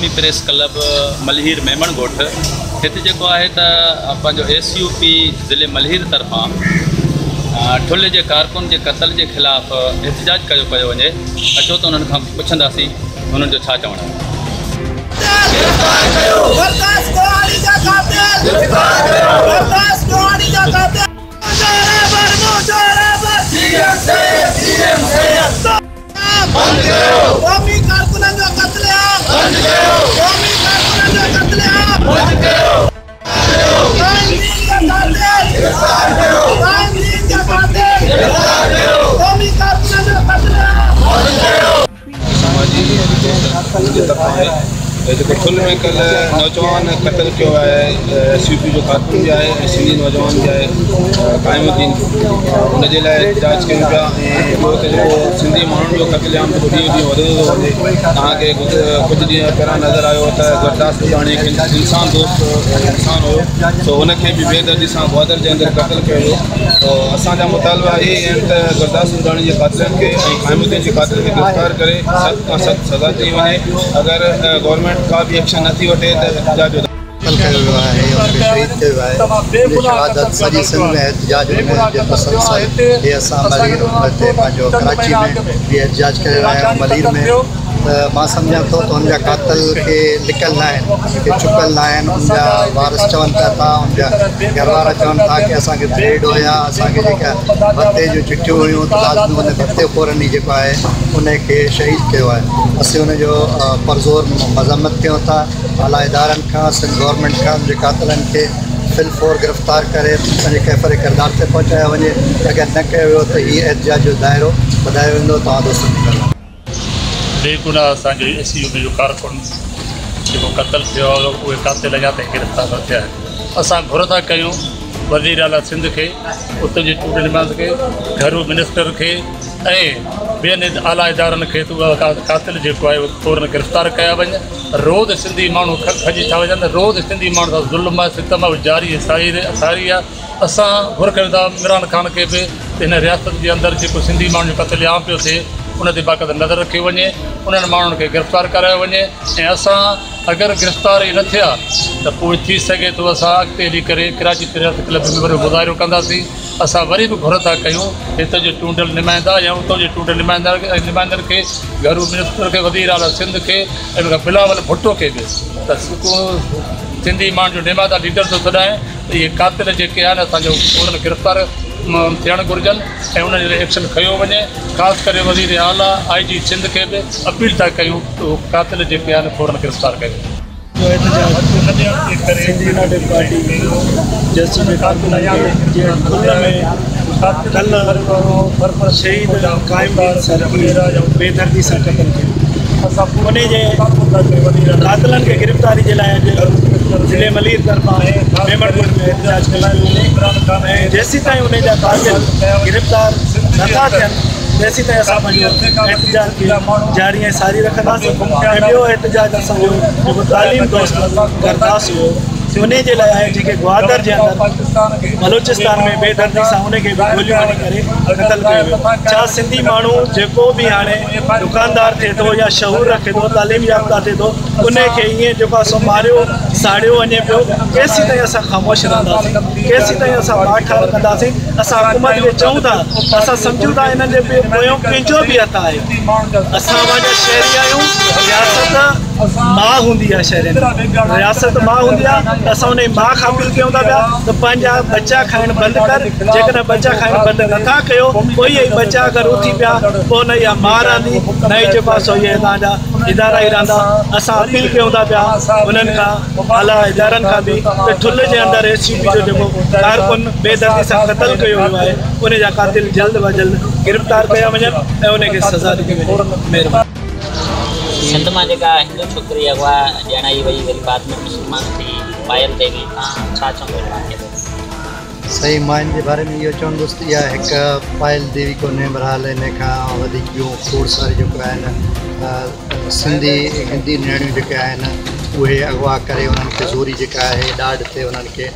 इस्लामी press club मलहीर Memon ॻोठ हिते जेको आहे त पंहिंजो SUP ज़िले मलहीर तरफ़ां ठुल्हे जे कारकुन जे क़त्ल जे ख़िलाफ़ एहतजाज कयो पियो वञे। अचो त उन्हनि खां पुछंदासीं हुननि जो छा चवणु ठुल में कल नौजवान कत्ल किया है SUP जो कारकुन भी है सिंधी नौजवान भी है कायमुद्दीन उनके लिए एहतजाज कयूं पिया सिंधी माण्हुनि जो क़त्लेआम ॾींहुं ॾींहुं वधंदो थो वञे। तव्हांखे कुझु ॾींहं पहिरां नज़र आयो त गुरदास उॾाणी इंसान दोस्त इंसान हुयो सो हुनखे बि बेदर्दी सां ग्वादर जे अंदरि क़त्ल कयो वियो। तो असांजा मुतालबा इहे आहिनि त गुरदास उॾाणी जे क़ातिलनि खे ऐं कायमुद्दीन जे क़ातिल खे गिरफ़्तार करे सख़्त खां सख़्त सज़ा ॾी वञे। अगरि गवर्नमेंट का भी एक्शन नथी वठे त एहतजाज शहीद शहादत सॼी सिंध में एहतजाज कराची में भी एहतजाज करे रहिया आहियूं। मलीर में मां सम्झां थो त हुनजा क़ातिल खे लिकल न आहिनि के चुकल न आहिनि। उनजा वारिस चवनि था उनजा घरवारा चवनि था कि असांखे ब्रेड हुया असांखे जेका भत्ते जूं चिठियूं हुयूं त लाज़मी उन भत्ते फ़ौरन ई जेको आहे उनखे शहीद कयो आहे। असीं उनजो परज़ोर मज़म्मत कयूं था आला इदारनि खां सिंध गवर्नमेंट खां उनजे क़ातिलनि खे फिलफोर गिरफ़्तार करे पंहिंजे कैफ़र किरदार ते पहुचायो वञे। अगरि न कयो वियो त हीअ एहतजाज जो दाइरो वधायो वेंदो। तव्हां दोस्त बेगुनाह असांजो SUP जो कारकुन जेको क़त्ल थियो आहे उहे क़ातिल अञा ताईं गिरफ़्तार न थिया आहिनि। असां घुर था कयूं वज़ीर आला सिंध खे उते जी चूंड निमाज़ खे घरू मिनिस्टर खे ऐं ॿियनि आला इदारनि खे क़ातिल जेको आहे फ़ौरन गिरफ़्तार कया वञे। रोज़ सिंधी माण्हू खजी था वञनि रोज़ सिंधी माण्हू सां ज़ुल्म आहे सितम जारी सारी आहे। असां घुर कयूं था इमरान ख़ान खे बि हिन रियासत जे अंदरि जेको सिंधी माण्हुनि जो क़त्लेआम पियो थिए उन ते बाक़ाइदा नज़र रखी वञे उन्हनि माण्हुनि खे गिरफ़्तार करायो वञे। ऐं असां अगरि गिरफ़्तार ई न थिया त पोइ थी सघे थो असां अॻिते हली करे कराची प्रेस क्लब में वरी मुज़ाहिरो कंदासीं। असां वरी बि घुर था कयूं हिते जो चूंडियल नुमाइंदा या उतां जे चूंडियल नुमाइंदनि खे घरू मिनिस्टर खे वज़ीर आला सिंध खे ऐं बिलावल भुट्टो खे बि त सिंधी माण्हुनि जो नुमाइंदा लीडर थो सॾाए त इहे क़ातिल जेके आहिनि असांजो फ़ौरन गिरफ़्तार थियणु घुरिजनि ऐं उनजे लाइ एक्शन खयो वञे। ख़ासि करे वज़ीर आला IG सिंध खे बि अपील था कयूं त उहे क़ातिल जेके आहिनि फ़ौरन गिरफ़्तार कयो। शहीद बेदर्दी सां क़त्ल कयो उन जे क़ातिलनि खे गिरफ़्तारी जे लाइ ज़िले मलीर तरफ़ां मेमण ॻोठ में एहतजाज कयो ऐं जेसीं ताईं उन जा क़ातिल गिरफ़्तार नथा थियनि तेसीं ताईं असां पंहिंजो एहतजाज खे जारी ऐं सारी रखंदासीं। ऐं ॿियो एहतजाज असांजो जेको तालीम दोस्त गुरदास हुयो उन जे लाइ आहे जेके ग्वादर जे अंदरि बलूचिस्तान में बेदर्दी सां उनखे बि गोलियूं हणी करे क़त्ल कयो वियो। छा सिंधी माण्हू जेको बि हाणे दुकानदार थिए थो या शहूर रखे थो तालीम याफ़्ता थिए थो उनखे ईअं जेको आहे सो मारियो साड़ियो वञे पियो। केसीं ताईं असां ख़ामोश रहंदासीं केसीं ताईं असां वाठार कंदासीं। असां हुकूमत खे चऊं था असां सम्झूं था हिननि जे पोयों कंहिंजो बि हथ आहे। असां पंहिंजा शहरी आहियूं रियासत मां हूंदी आहे शहरनि रियासत मां हूंदी आहे त असां उन मां खां अपील कयूं था पिया त पंहिंजा बच्चा खाइणु बंदि कर। जेकॾहिं बच्चा खाइणु बंदि नथा कयो पोइ इहे बच्चा अगरि उथी पिया पोइ न इहा मां रहंदी न ई जेको आहे सो इहे तव्हांजा इदारा ई रहंदा। असां अपील कयूं था पिया उन्हनि खां आला इदारनि खां बि त ठुल जे अंदरि SUP जो जेको कारकुन बेदर्दी सां क़त्ल कयो वियो आहे उन जा क़ातिल जल्द व जल्द गिरफ़्तार कया वञनि ऐं उनखे सज़ा ॾिनी वञे। महिरबानी। सिंध मां जेका हिंदू छोकिरी आहे उहा ॼणाई वई वरी बाद में मुस्लमान थी पायल देवी छा चवंदो सही मां हिन जे बारे में इहो चवंदुसि इहा हिकु पायल देवी कोन्हे बहरहाल इन खां वधीक ॿियूं खोड़ सारी जेके आहिनि सिंधी हिंदी नियाणियूं जेके आहिनि उहे अगवा करे उन्हनि खे ज़ोरी जेका आहे ॾाढ ते उन्हनि खे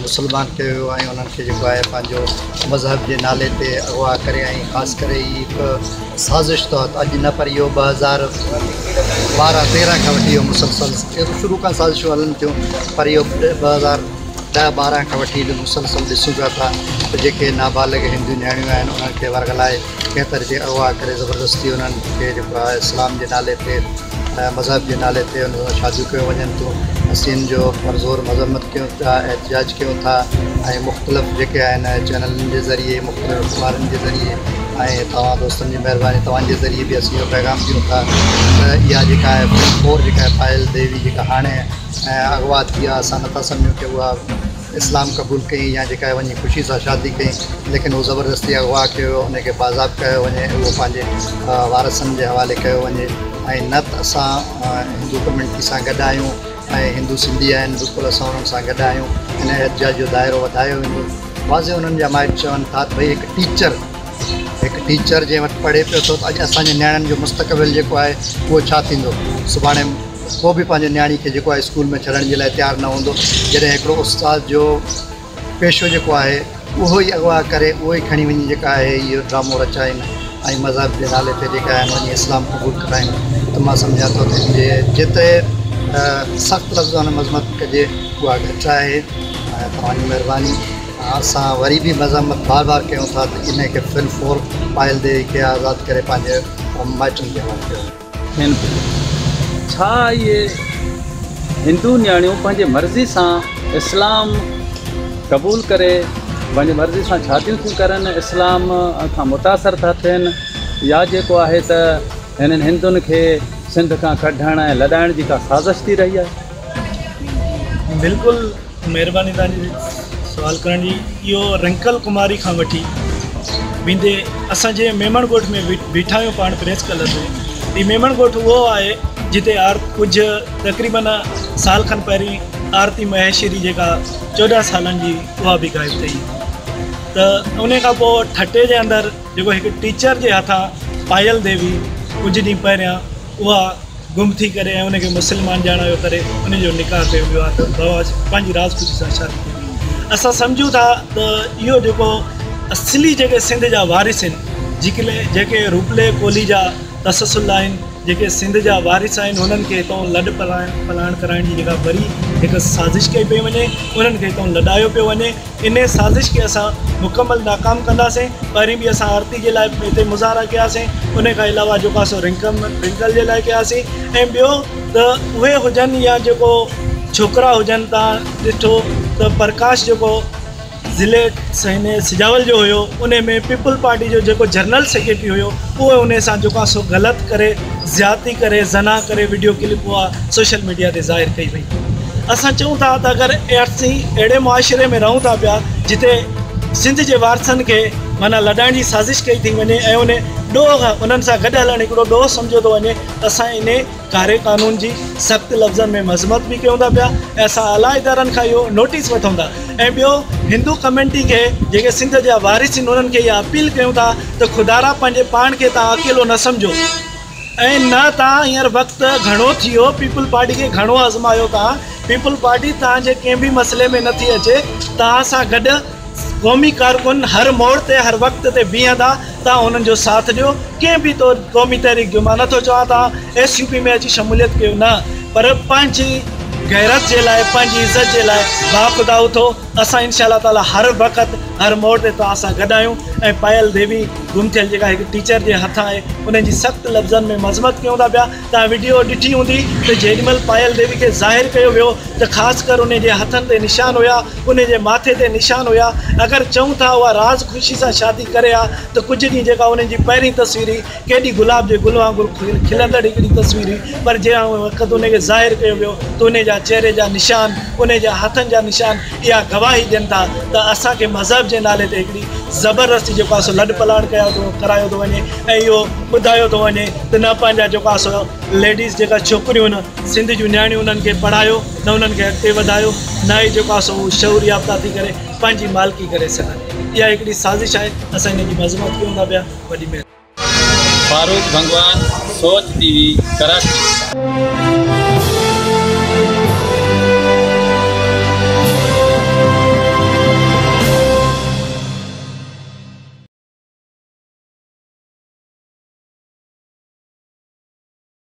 मुसलमान कयो ऐं उन्हनि खे जेको आहे पंहिंजो मज़हब जे नाले ते अगवा करे ऐं ख़ासि करे ई हिकु साज़िश तहत अॼु न पर इहो 2012-13 खां वठी इहो मुसलसल शुरू खां साज़िशूं हलनि थियूं, पर इहो 2010-12 खां वठी मुसलसल ॾिसूं पिया था त जेके नाबालिग हिंदू नियाणियूं आहिनि उन्हनि खे वर्गलाए कंहिं तरीक़े अगवा करे ज़बरदस्ती उन्हनि खे जेको आहे इस्लाम जे नाले ते मज़हब जे नाले ते उन सां शादियूं कयो वञनि थियूं। असीं इन जो परज़ोर मज़म्मत कयूं था, एहतिजाज कयूं था ऐं मुख़्तलिफ़ जेके आहिनि चैनलनि जे ज़रिए, मुख़्तलिफ़ अख़बारनि जे ज़रिए ऐं तव्हां दोस्तनि जी महिरबानी तव्हांजे ज़रिए बि असीं इहो पैगाम ॾियूं था त इहा जेका आहे फिल्म जेका आहे पायल देवी जेका हाणे अगवा थी आहे, असां नथा सम्झूं की उहा इस्लाम क़बूल कई या जेका वञी ख़ुशी सां शादी कई, लेकिन उहो ज़बरदस्ती अगवा कयो, उनखे बाज़ाब कयो वञे, उहो पंहिंजे वारसनि जे हवाले कयो वञे ऐं न त असां हिंदू कम्यूनिटी सां गॾु आहियूं ऐं हिंदू सिंधी आहिनि, बिल्कुलु असां उन्हनि सां गॾु आहियूं। हिन एहतिजाज जो दाइरो वधायो वेंदो। वाज़े उन्हनि जा माइट चवनि था त भई हिकु टीचर जंहिं वटि पढ़े पियो थो त अॼु असांजे नियाणियुनि जो मुस्तक़बिल जेको आहे उहो छा थींदो, सुभाणे को बि पंहिंजे नियाणी खे जेको आहे स्कूल में छॾण जे लाइ तयारु न हूंदो, जॾहिं हिकिड़ो उस्ताद जो पेशो जेको आहे उहो ई अगवा करे, उहो ई खणी वञी जेका आहे इहो ड्रामो रचाइनि ऐं मज़हब जे नाले ते जेका आहिनि वञी इस्लाम क़बूल कराइनि, त मां सम्झां थो त जेतिरे सख़्तु लफ़्ज़नि में मज़म्मत कजे उहा घटि आहे। तव्हांजी महिरबानी। असां वरी बि मज़म्मत बार कयूं था त इन खे फिल्म 4 पायल देवी खे आज़ादु करे पंहिंजे माइटनि खे हवाले कयो। छा इहे हिंदू नियाणियूं पंहिंजे मर्ज़ी सां इस्लाम क़बूल करे पंहिंजे मर्ज़ी सां शादियूं थियूं करनि, इस्लाम खां मुतासिर था थियनि, या जेको आहे त हिननि हिंदुनि खे सिंध खां कढण ऐं लॾाइण जी का साज़िश थी रही आहे? बिल्कुलु महिरबानी तव्हांजी सवाल करण जी। इहो रिंकल कुमारी खां वठी वेंदे असां जे मेमणगोठ में बीठा आहियूं पाण प्रेस क्लब में। ही मेमणगोठ उहो आहे जिते कुझु तक़रीबन साल खनि पहिरीं आरती महेश्वरी जेका 14 सालनि जी उहा बि गायब थी, त उन खां पोइ ठटे जे अंदरि जेको हिकु टीचर जे हथां पायल देवी कुझु ॾींहं पहिरियां उहा गुम थी करे ऐं उनखे मुस्लमान ॼाणायो करे उनजो निकाह कयो वियो आहे, त पंहिंजी राजपूती सां शादी कई। असां सम्झूं था त इहो जेको असली जेके सिंध जा वारिस आहिनि, जेके रूपले कोली जा तससुल आहिनि, जेके सिंध जा वारिस आहिनि, उन्हनि खे हितां लॾ पलायण कराइण जी जेका वरी हिकु साज़िश कई पई वञे, उन्हनि खे हितां लॾायो पियो वञे। इन साज़िश खे असां मुकमल नाकाम कंदासीं। पहिरीं बि असां आरती जे लाइ हिते मुज़ाहरा कयासीं, उन खां अलावा जेको असां रिंकल जे लाइ कयासीं, ऐं ॿियो त उहे हुजनि या जेको छोकिरा हुजनि, तव्हां ॾिठो त प्रकाश जेको ज़िले सिजावल जो हुयो, उन में पीपल पार्टी जो जेको जनरल सेक्रेटरी हुयो, उहो उन सां जेको आहे सो ग़लति करे, ज़्यादती करे, ज़ना करे वीडियो क्लिप उहा सोशल मीडिया ते ज़ाहिर कई वई। असां चऊं था त अगरि असीं अहिड़े मुआशिरे में रहूं था पिया जिते सिंध जे वारसनि खे माना लॾाइण जी साज़िश कई थी वञे ऐं उन्हनि सां गॾु हलणु हिकिड़ो ॾोह सम्झो थो वञे, त असां इन कारे क़ानून जी सख़्तु लफ़्ज़नि में मज़म्मत बि कयूं था पिया ऐं असां आला इदारनि खां इहो नोटिस वठूं था। ऐं ॿियो हिंदू कम्यूनिटी खे जेके सिंध जा वारिस आहिनि उन्हनि खे इहा अपील कयूं था त ख़ुदारा पंहिंजे पाण खे तव्हां अकेलो न सम्झो ऐं न तव्हां हींअर वक़्तु घणो थी वियो पीपल पार्टी खे घणो आज़मायो तव्हां। पीपल पार्टी तव्हांजे कंहिं बि मसइले में नथी अचे, तव्हां सां गॾु क़ौमी कारकुन हर मोड़ ते हर वक़्त ते बीहंदा, तव्हां उन्हनि जो साथ ॾियो। कंहिं बि तौरु क़ौमी तहरीक जो मां नथो चवां तव्हां SUP में अची शमूलियत कयो, न, पर पंहिंजी गैरत जे लाइ, पंहिंजी इज़त जे लाइ बाख़ुदा उथो। असां इंशाअल्लाह ताला हर वक़्तु हर मोड़ ते तव्हां सां गॾु आहियूं ऐं पायल देवी गुम थियल जेका हिकु टीचर जे हथां आहे उन्हनि जी सख़्तु लफ़्ज़नि में मज़म्मत कयूं था पिया। तव्हां वीडियो ॾिठी हूंदी त जेॾीमहिल पायल देवी खे ज़ाहिर कयो वियो त ख़ासि कर उन जे हथनि ते निशान हुया, उन जे माथे ते निशान हुया। अगरि चऊं था उहा राज़ ख़ुशी सां शादी करे आहे त कुझु ॾींहं जेका उन्हनि जी पहिरीं तस्वीर हुई केॾी गुलाब जे गुल वांगुरु खिलंदड़ हिकिड़ी तस्वीर हुई, पर जंहिं वक़्तु उनखे ज़ाहिर कयो वियो त उन जा चहिरे जा निशान, उन जा हथनि जा निशान इहा गवाही ॾियनि था त असांखे मज़हब जे नाले ते हिकिड़ी ज़बरदस्ती जेको आहे सो लॾ पलाण करायो थो वञे ऐं इहो ॿुधायो थो वञे त न पंहिंजा जेको आहे सो लेडीज़ जेका छोकिरियूं आहिनि सिंध जूं नियाणियूं उन्हनि खे पढ़ायो, न उन्हनि खे अॻिते वधायो, न ई जेको आहे सो शऊर याफ़्ता थी करे पंहिंजी मालिकी करे सघनि। इहा हिकिड़ी साज़िश आहे, असां हिन जी मज़म्मत कयूं था पिया। वॾी महिरबानी। फारूक भंगवान, सोच TV, कराची।